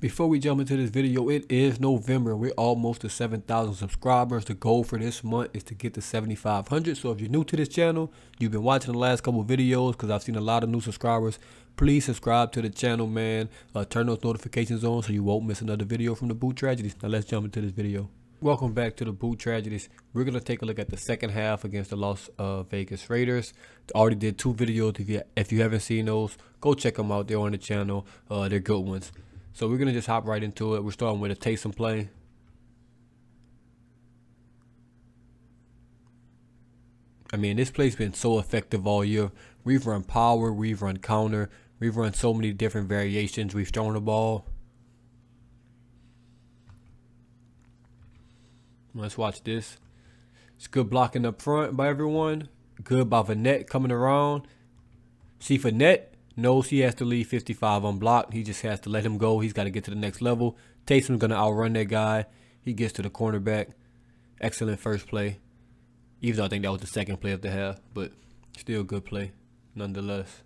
Before we jump into this video, it is November. We're almost to 7,000 subscribers. The goal for this month is to get to 7,500. So if you're new to this channel, you've been watching the last couple videos because I've seen a lot of new subscribers. Please subscribe to the channel, man. Turn those notifications on so you won't miss another video from DaBoot Tragedies. Now let's jump into this video. Welcome back to DaBoot Tragedies. We're going to take a look at the second half against the Las Vegas Raiders. I already did 2 videos. If you haven't seen those, go check them out. They're on the channel. They're good ones. So we're going to just hop right into it. We're starting with a Taysom play. I mean, this play's been so effective all year. We've run power, we've run counter, we've run so many different variations. We've thrown the ball. Let's watch this. It's good blocking up front by everyone. Good by Werner coming around. See, Werner knows he has to leave 55 unblocked. He just has to let him go. He's got to get to the next level. Taysom's going to outrun that guy. He gets to the cornerback. Excellent first play. Even though I think that was the second play of the half, but still a good play nonetheless.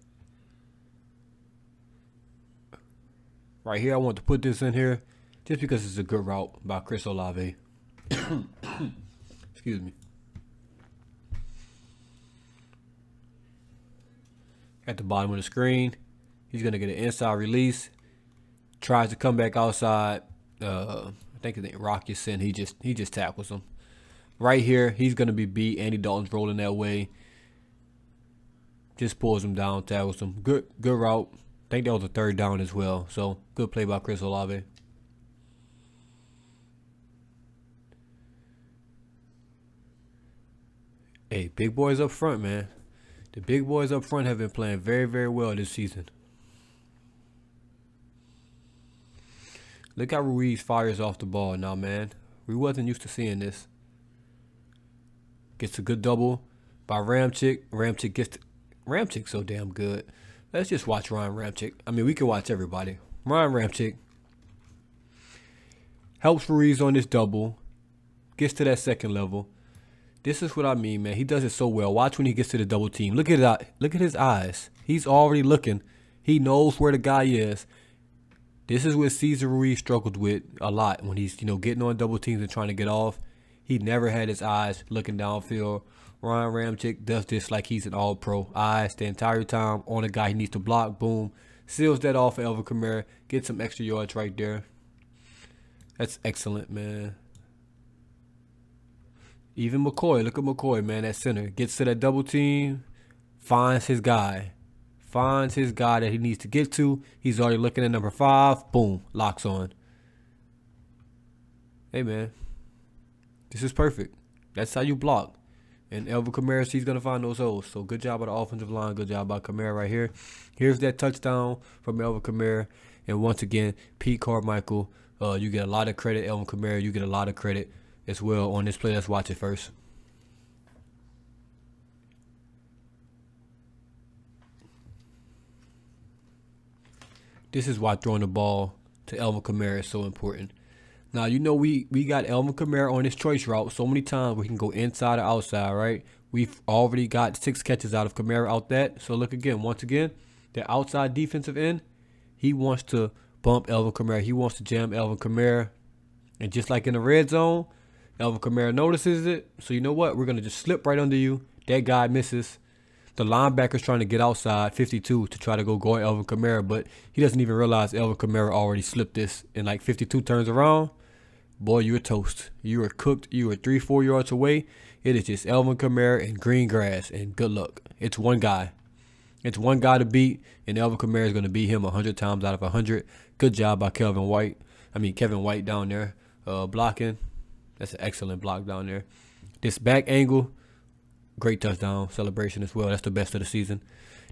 Right here, I want to put this in here just because it's a good route by Chris Olave. Excuse me. At the bottom of the screen, he's going to get an inside release. Tries to come back outside. I think his name Rockison. He just tackles him. Right here, he's going to be beat. Andy Dalton's rolling that way. Just pulls him down, tackles him. Good route. I think that was a third down as well. So, good play by Chris Olave. Hey, big boys up front, man. The big boys up front have been playing very, very well this season. Look how Ruiz fires off the ball now, man. We wasn't used to seeing this. Gets a good double by Ramchick. Ramchick's so damn good. Let's just watch Ryan Ramchick. I mean, we can watch everybody. Ryan Ramchick helps Ruiz on this double. Gets to that second level. This is what I mean, man. He does it so well. Watch when he gets to the double team. Look at that. Look at his eyes. He's already looking. He knows where the guy is. This is what Cesar Ruiz struggled with a lot when he's, getting on double teams and trying to get off. He never had his eyes looking downfield. Ryan Ramchick does this like he's an all-pro. Eyes the entire time on a guy he needs to block. Boom. Seals that off for Alvin Kamara. Gets some extra yards right there. That's excellent, man. Even McCoy, look at McCoy, man, at center. Gets to that double team, finds his guy. Finds his guy that he needs to get to. He's already looking at number 5. Boom, locks on. Hey, man, this is perfect. That's how you block. And Alvin Kamara, he's going to find those holes. So good job by the offensive line. Good job by Kamara right here. Here's that touchdown from Alvin Kamara. And once again, Pete Carmichael, you get a lot of credit. Alvin Kamara, you get a lot of credit as well on this play. Let's watch it first. This is why throwing the ball to Alvin Kamara is so important. Now, we got Alvin Kamara on this choice route so many times we can go inside or outside, right? We've already got 6 catches out of Kamara out that. So look again, once again, the outside defensive end, he wants to bump Alvin Kamara. He wants to jam Alvin Kamara. And just like in the red zone, Alvin Kamara notices it. So you know what? We're going to just slip right under you. That guy misses. The linebacker's trying to get outside 52 to try to go guard Alvin Kamara, but he doesn't even realize Alvin Kamara already slipped this. And like 52 turns around, boy, you're toast. You are cooked. You are 3-4 yards away. It is just Alvin Kamara and green grass, and good luck. It's one guy. It's one guy to beat, and Alvin Kamara is going to beat him 100 times out of 100. Good job by Kevin White down there blocking. That's an excellent block down there. This back angle, great touchdown celebration as well. That's the best of the season.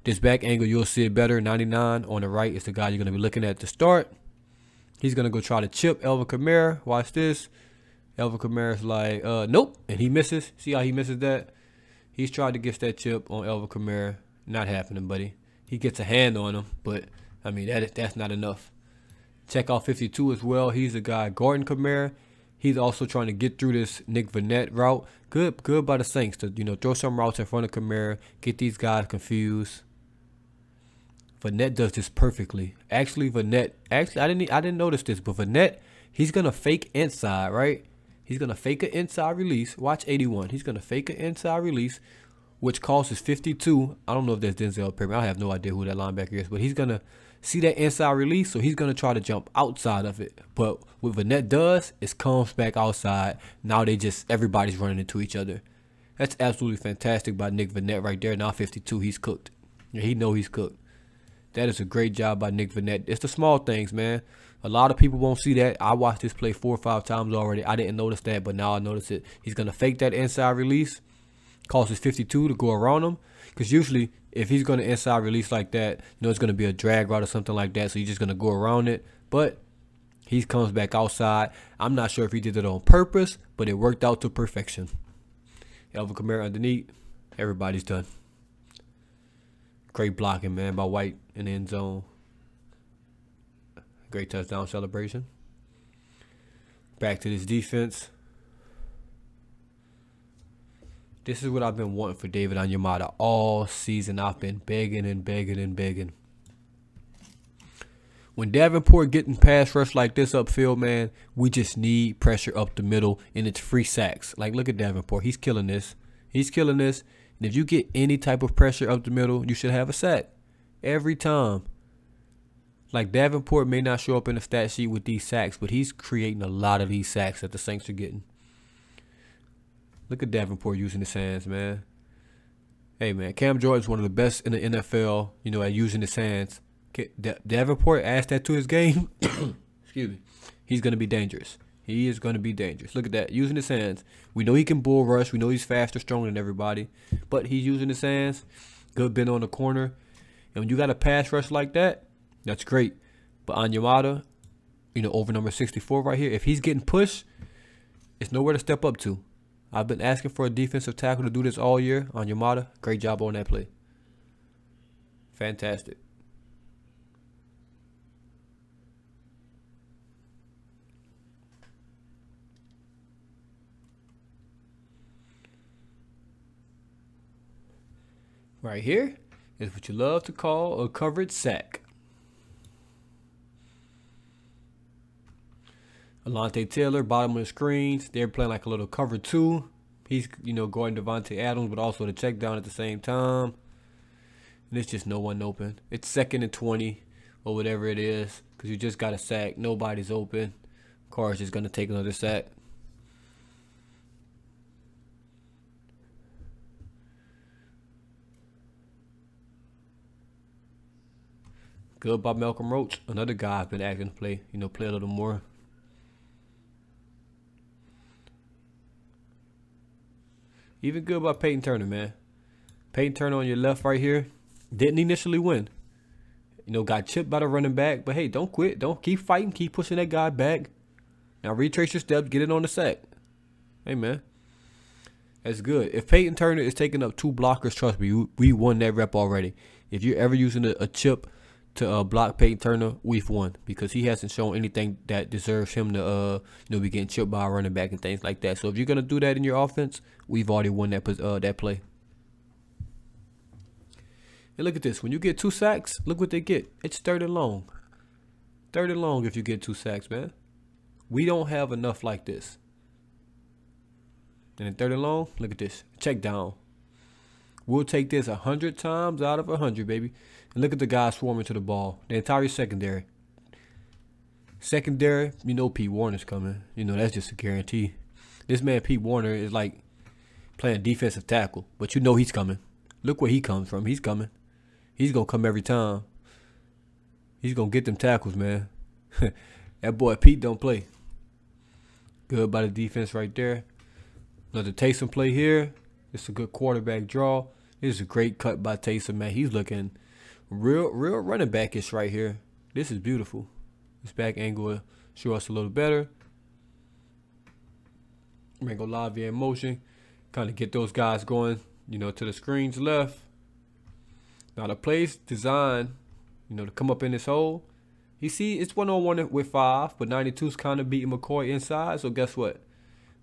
This back angle, you'll see it better. 99 on the right is the guy you're going to be looking at to start. He's going to go try to chip Alvin Kamara. Watch this. Alvin Kamara's like, nope. And he misses. See how he misses that? He's tried to get that chip on Alvin Kamara. Not happening, buddy. He gets a hand on him, but, I mean, that's not enough. Check out 52 as well. He's the guy, Gordon Kamara. He's also trying to get through this Nick Vannett route. Good by the Saints to, throw some routes in front of Kamara, get these guys confused. Vanette does this perfectly. Actually, I didn't notice this, but Vanette, he's gonna fake inside, right? He's gonna fake an inside release. Watch 81. He's gonna fake an inside release, which causes 52. I don't know if that's Denzel Perry. I have no idea who that linebacker is, but he's gonna see that inside release, so he's gonna try to jump outside of it. But what Vanette does is comes back outside. Now everybody's running into each other. That's absolutely fantastic by Nick Vanette right there. Now 52, he's cooked. Yeah, he know he's cooked. That is a great job by Nick Vanette. It's the small things, man. A lot of people won't see that. I watched this play 4 or 5 times already. I didn't notice that, but now I notice it. He's going to fake that inside release. Causes 52 to go around him. Because usually, if he's going to inside release like that, it's going to be a drag route or something like that. So he's just going to go around it. But he comes back outside. I'm not sure if he did it on purpose, but it worked out to perfection. Alvin Kamara underneath. Everybody's done. Great blocking, man, by White in the end zone. Great touchdown celebration. Back to this defense. This is what I've been wanting for David Onyemata all season. I've been begging and begging and begging. When Davenport getting pass rush like this upfield, man, we just need pressure up the middle, and it's free sacks. Like, look at Davenport. He's killing this. He's killing this. And if you get any type of pressure up the middle, you should have a sack. Every time. Like, Davenport may not show up in the stat sheet with these sacks, but he's creating a lot of these sacks that the Saints are getting. Look at Davenport using his hands, man. Hey, man, Cam Jordan's one of the best in the NFL, at using his hands. Davenport adds that to his game. Excuse me. He's going to be dangerous. He is going to be dangerous. Look at that. Using his hands. We know he can bull rush. We know he's faster, stronger than everybody. But he's using his hands. Good bend on the corner. And when you got a pass rush like that, that's great. But Onyemata, over number 64 right here, if he's getting pushed, it's nowhere to step up to. I've been asking for a defensive tackle to do this all year. Onyemata, great job on that play. Fantastic. Right here is what you love to call a covered sack. Alontae Taylor, bottom of the screens. They're playing like a little cover 2. He's, guarding Devontae Adams, but also the check down at the same time. And it's just no one open. It's 2nd and 20 or whatever it is, because you just got a sack. Nobody's open. Carr's just going to take another sack. Good by Malcolm Roach. Another guy I've been asking to play, play a little more. Even good by Peyton Turner, man. Peyton Turner on your left right here. Didn't initially win. Got chipped by the running back. But, hey, don't quit. Don't keep fighting. Keep pushing that guy back. Now retrace your steps. Get it on the sack. Hey, man. That's good. If Peyton Turner is taking up 2 blockers, trust me, we won that rep already. If you're ever using a chip to block Peyton Turner, we've won, because he hasn't shown anything that deserves him to be getting chipped by a running back and things like that. So if you're gonna do that in your offense, we've already won that play. And look at this. When you get 2 sacks, look what they get. It's 3rd and long. 3rd and long if you get 2 sacks, man. We don't have enough like this. And in 3rd and long, look at this. Check down. We'll take this 100 times out of 100, baby. And look at the guys swarming to the ball. The entire secondary. Secondary, Pete Warner's coming. That's just a guarantee. This man, Pete Warner, is like playing defensive tackle. But he's coming. Look where he comes from. He's coming. He's going to come every time. He's going to get them tackles, man. That boy Pete don't play. Good by the defense right there. Another Taysom play here. It's a good quarterback draw. This is a great cut by Taysom, man. He's looking real running back-ish right here. This is beautiful. This back angle will show us a little better. We're going to go live via motion. Kind of get those guys going, to the screens left. Now the play's designed, to come up in this hole. You see, it's 1-on-1 with 5, but 92's kind of beating McCoy inside. So guess what?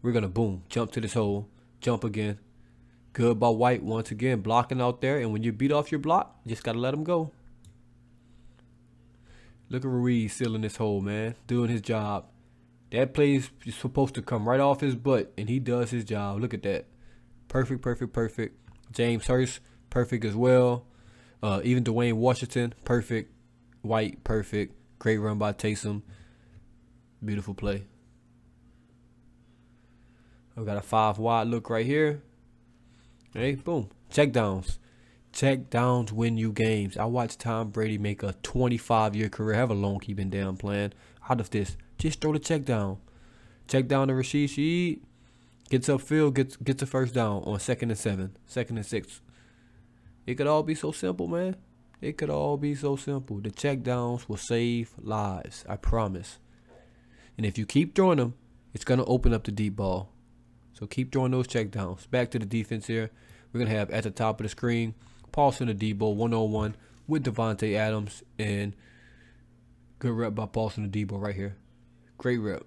We're going to, boom, jump to this hole. Jump again. Good by White once again, blocking out there. And when you beat off your block, you just got to let him go. Look at Ruiz sealing this hole, man. Doing his job. That play's supposed to come right off his butt, and he does his job. Look at that. Perfect, perfect, perfect. James Hurst, perfect as well. Even Dwayne Washington, perfect. White, perfect. Great run by Taysom. Beautiful play. I've got a 5 wide look right here. Hey, boom. Check downs. Check downs win you games. I watched Tom Brady make a 25-year career, have a long he been down playing. Out of this, just throw the check down. Check down to Rashid Shaheed. Gets upfield, gets a first down on 2nd and 7, 2nd and 6. It could all be so simple, man. It could all be so simple. The check downs will save lives, I promise. And if you keep throwing them, it's going to open up the deep ball. So keep throwing those check downs. Back to the defense here. We're going to have at the top of the screen, Paulson and Debo, 1-on-1 with Davante Adams. And good rep by Paulson and Debo right here. Great rep.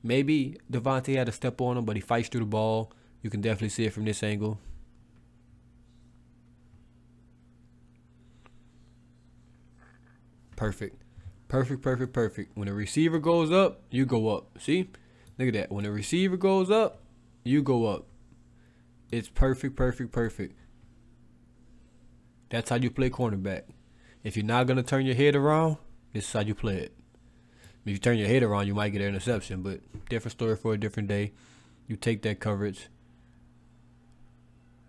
Maybe Davante had a step on him, but he fights through the ball. You can definitely see it from this angle. Perfect. Perfect, perfect, perfect. When the receiver goes up, you go up. See? Look at that. When the receiver goes up, you go up. It's perfect, perfect, perfect. That's how you play cornerback. If you're not going to turn your head around, this is how you play it. If you turn your head around, you might get an interception, but different story for a different day. You take that coverage.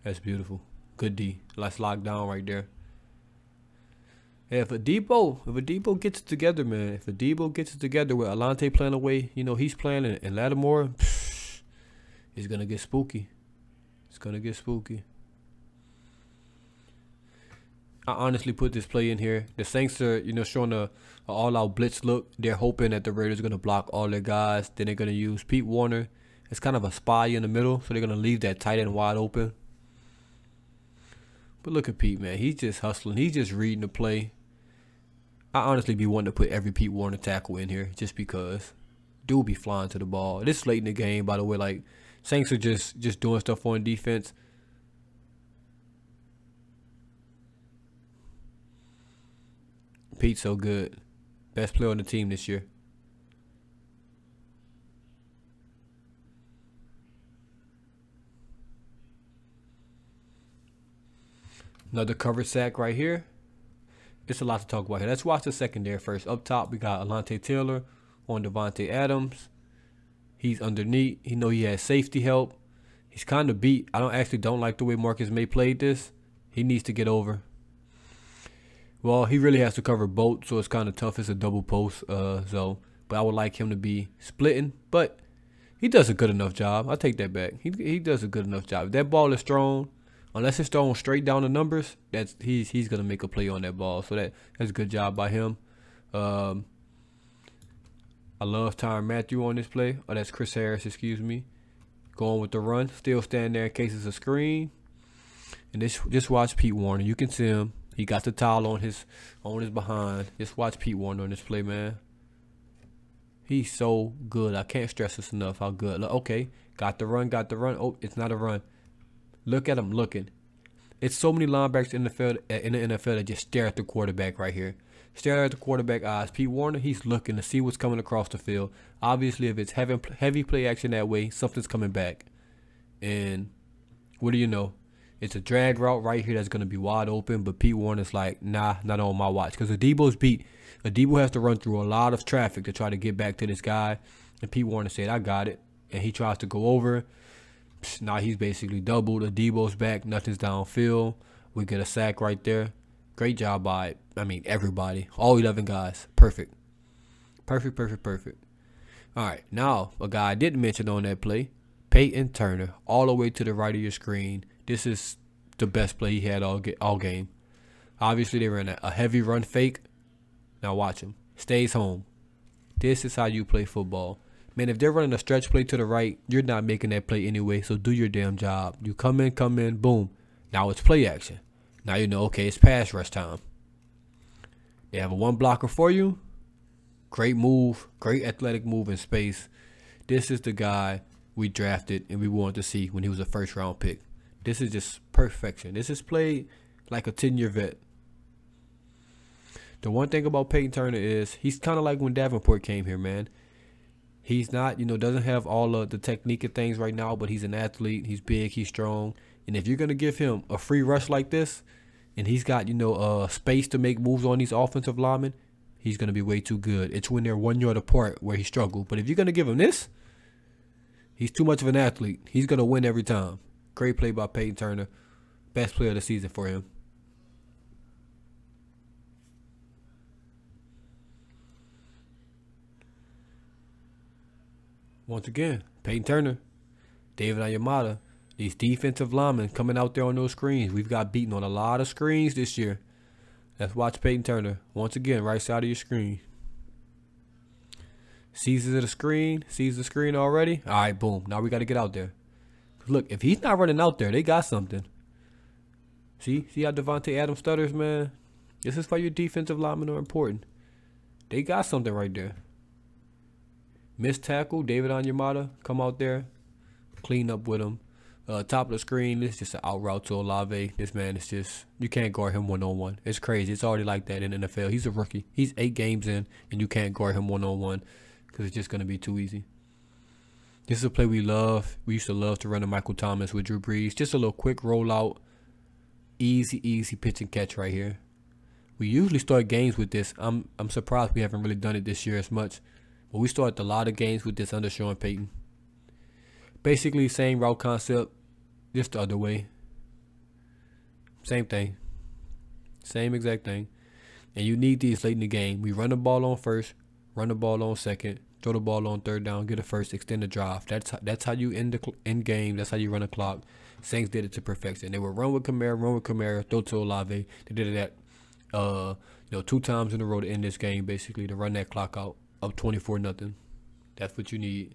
That's beautiful. Good D. Let's lock down right there. Yeah, if a Debo gets it together, man. If a Debo gets it together with Alante playing the way, he's playing, and Lattimore, it's going to get spooky. It's going to get spooky. I honestly put this play in here. The Saints are, showing a all-out blitz look. They're hoping that the Raiders are going to block all their guys. Then they're going to use Pete Werner. It's kind of a spy in the middle, so they're going to leave that tight end wide open. But look at Pete, man. He's just hustling. He's just reading the play. I honestly be wanting to put every Pete Werner tackle in here just because. Dude be flying to the ball. This late in the game, by the way, like, Saints are just doing stuff on defense. Pete's so good. Best player on the team this year. Another cover sack right here. It's a lot to talk about here. Let's watch the secondary first. Up top, we got Alante Taylor on Davante Adams. He's underneath. He has safety help. He's kind of beat. I don't like the way Marcus May played this. He needs to get over. Well, he really has to cover both, so it's kind of tough. It's a double post, but I would like him to be splitting. But he does a good enough job. I take that back. He does a good enough job. If that ball is thrown, unless it's thrown straight down the numbers, he's gonna make a play on that ball. So that's a good job by him. I love Tyrann Mathieu on this play. Oh, that's Chris Harris, excuse me. Going with the run, still stand there in case it's a screen. And just watch Pete Werner. You can see him. He got the towel on his behind. Just watch Pete Werner on this play, man. He's so good. I can't stress this enough how good. Look, okay, got the run. Oh, it's not a run. Look at him looking. It's so many linebackers in the NFL that just stare at the quarterback right here. Stare at the quarterback eyes. Pete Werner, he's looking to see what's coming across the field. Obviously, if it's heavy play action that way, something's coming back. And what do you know? It's a drag route right here that's going to be wide open, but Pete Werner's like, nah, not on my watch. Because Adebo's beat. Adebo has to run through a lot of traffic to try to get back to this guy. And Pete Werner said, I got it. And he tries to go over. Now he's basically doubled. Adebo's back. Nothing's downfield. We get a sack right there. Great job by, everybody. All 11 guys. Perfect. Perfect, perfect, perfect. All right. Now, a guy I didn't mention on that play, Peyton Turner, all the way to the right of your screen. This is the best play he had all game. Obviously, they ran a heavy run fake. Now watch him. Stays home. This is how you play football. Man, if they're running a stretch play to the right, you're not making that play anyway, so do your damn job. You come in, boom. Now it's play action. Now you know, okay, it's pass rush time. They have a one blocker for you. Great move. Great athletic move in space. This is the guy we drafted and we wanted to see when he was a first-round pick. This is just perfection. This is played like a 10-year vet. The one thing about Peyton Turner is he's kind of like when Davenport came here, man. He's not, doesn't have all of the technique and things right now, but he's an athlete. He's big, he's strong. And if you're going to give him a free rush like this, and he's got, space to make moves on these offensive linemen, he's going to be way too good. It's when they're 1 yard apart where he struggled. But if you're going to give him this, he's too much of an athlete. He's going to win every time. Great play by Peyton Turner. Best player of the season for him. Once again, Peyton Turner, David Onyemata, these defensive linemen coming out there on those screens. We've got beaten on a lot of screens this year. Let's watch Peyton Turner. Once again, right side of your screen. Sees the screen already. All right, boom. Now we got to get out there. Look, if he's not running out there, they got something. See how Devontae Adams stutters, man? This is why your defensive linemen are important. They got something right there. Missed tackle, David Onyemata, come out there, clean up with him. Top of the screen, this is just an out route to Olave. This man is just, you can't guard him one-on-one. It's crazy. It's already like that in the NFL. He's a rookie. He's 8 games in, and you can't guard him one-on-one because it's just going to be too easy. This is a play we love. We used to love to run to Michael Thomas with Drew Brees. Just a little quick rollout. Easy pitch and catch right here. We usually start games with this. I'm surprised we haven't really done it this year as much. But we started a lot of games with this under Sean Payton. Basically, same route concept, just the other way. Same thing. Same exact thing. And you need these late in the game. We run the ball on first, run the ball on second, throw the ball on third down, get a first, extend the drive. That's how you end game. That's how you run a clock. Saints did it to perfection. They would run with Kamara, throw to Olave. They did that, 2 times in a row to end this game, basically, to run that clock out. Up 24-0. That's what you need.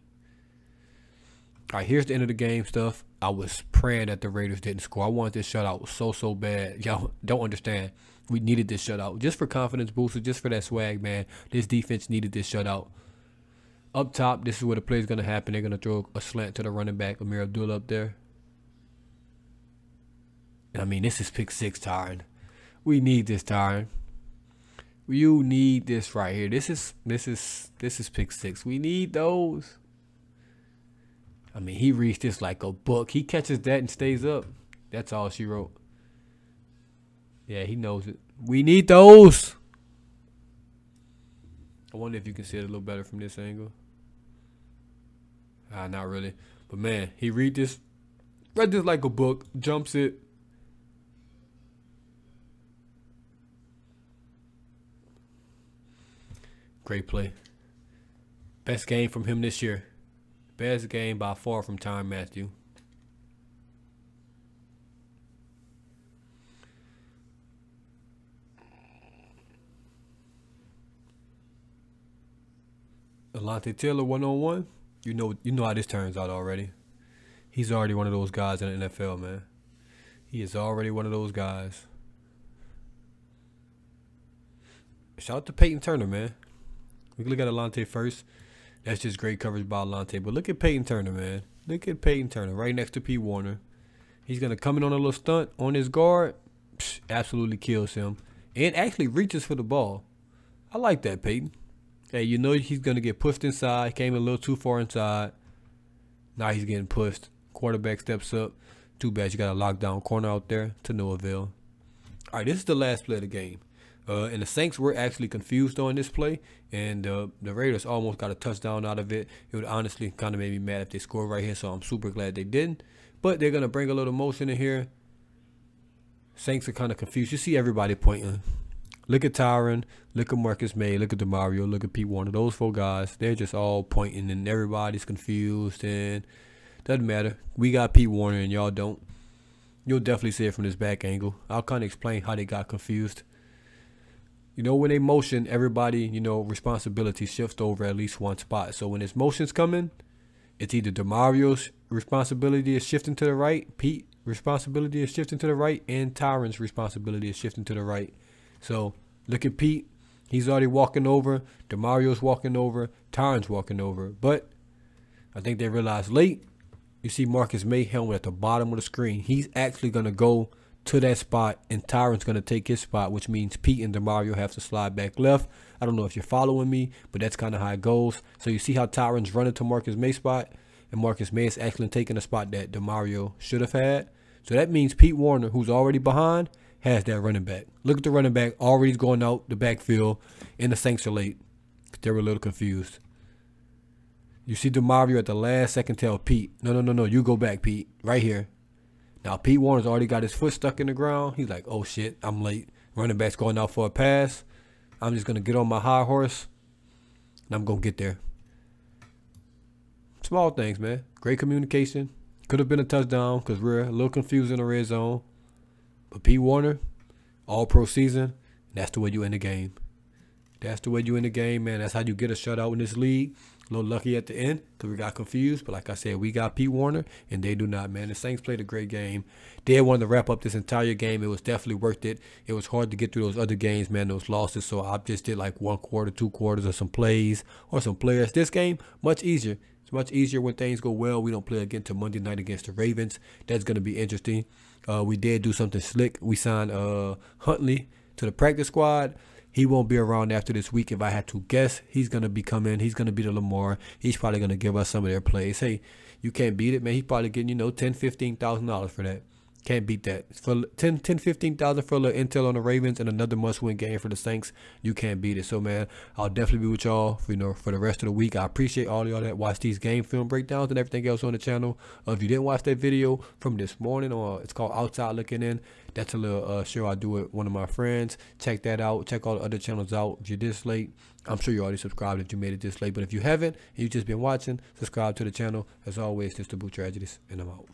All right, here's the end of the game stuff. I was praying that the Raiders didn't score. I wanted this shutout so bad. Y'all don't understand. We needed this shutout. Just for confidence booster, just for that swag, man. This defense needed this shutout. Up top, this is where the play is going to happen. They're going to throw a slant to the running back, Amir Abdullah up there. I mean, this is pick 6, Tyron. We need this, Tyron. You need this right here. This is pick 6. We need those. I mean, he reached this like a book. He catches that and stays up. That's all she wrote. Yeah, he knows it. We need those. I wonder if you can see it a little better from this angle. Not really. But man, he read this like a book, jumps it. Great play. Best game from him this year. Best game by far from Tyrann Mathieu. Alontae Taylor 1-on-1. You know how this turns out already. He's already one of those guys in the NFL, man. He is already one of those guys. Shout out to Peyton Turner, man. We can look at Alontae first. That's just great coverage by Alontae. But look at Peyton Turner, man. Look at Peyton Turner right next to P. Werner. He's going to come in on a little stunt on his guard. Absolutely kills him. And actually reaches for the ball. I like that, Peyton. Hey, he's going to get pushed inside. Came a little too far inside. Now he's getting pushed. Quarterback steps up. Too bad you got a lockdown corner out there to no avail. All right, this is the last play of the game. And the Saints were actually confused on this play, and the Raiders almost got a touchdown out of it. It would honestly kind of made me mad if they scored right here, so I'm super glad they didn't. But they're going to bring a little motion in here. Saints are kind of confused. You see everybody pointing. Look at Tyrann. Look at Marcus May. Look at DeMario. Look at Pete Werner. Those 4 guys, they're just all pointing, and everybody's confused, and doesn't matter. We got Pete Werner, and y'all don't. You'll definitely see it from this back angle. I'll kind of explain how they got confused. When they motion, everybody, responsibility shifts over at least one spot. So when his motion's coming, it's either DeMario's responsibility is shifting to the right, Pete's responsibility is shifting to the right, and Tyrann's responsibility is shifting to the right. So look at Pete. He's already walking over. DeMario's walking over. Tyrann's walking over. But I think they realized late, you see Marcus May helmet at the bottom of the screen. He's actually going to go to that spot, and Tyron's going to take his spot, which means Pete and DeMario have to slide back left. I don't know if you're following me, but that's kind of how it goes. So you see how Tyron's running to Marcus May's spot, and Marcus May is actually taking a spot that DeMario should have had. So that means Pete Werner, who's already behind, has that running back. Look at the running back already going out the backfield, and the Saints are late. They were a little confused. You see DeMario at the last second tell Pete, no, you go back, Pete, right here. Now, Pete Werner's already got his foot stuck in the ground. He's like, oh, shit, I'm late. Running back's going out for a pass. I'm just going to get on my high horse, and I'm going to get there. Small things, man. Great communication. Could have been a touchdown because we're a little confused in the red zone. But Pete Werner, all-pro season, that's the way you end the game. That's the way you end the game, man. That's how you get a shutout in this league. A little lucky at the end because we got confused. But like I said, we got Pete Werner, and they do not, man. The Saints played a great game. They wanted to wrap up this entire game. It was definitely worth it. It was hard to get through those other games, man, those losses. So I just did like 1 quarter, 2 quarters, or some plays or some players. This game, much easier. It's much easier when things go well. We don't play again till Monday night against the Ravens. That's going to be interesting. We did do something slick. We signed Huntley to the practice squad. He won't be around after this week. If I had to guess, he's going to be coming. He's going to be the Lamar. He's probably going to give us some of their plays. Hey, you can't beat it, man. He's probably getting, $10,000, $15,000 for that. Can't beat that. For $15,000 for a little intel on the Ravens and another must-win game for the Saints, you can't beat it. So, man, I'll definitely be with y'all for the rest of the week. I appreciate all y'all that watch these game film breakdowns and everything else on the channel. If you didn't watch that video from this morning, or it's called Outside Looking In, that's a little show I do with one of my friends. Check that out. Check all the other channels out. If you're this late, I'm sure you already subscribed if you made it this late. But if you haven't and you've just been watching, subscribe to the channel. As always, this is DaBoot Tragedies, and I'm out.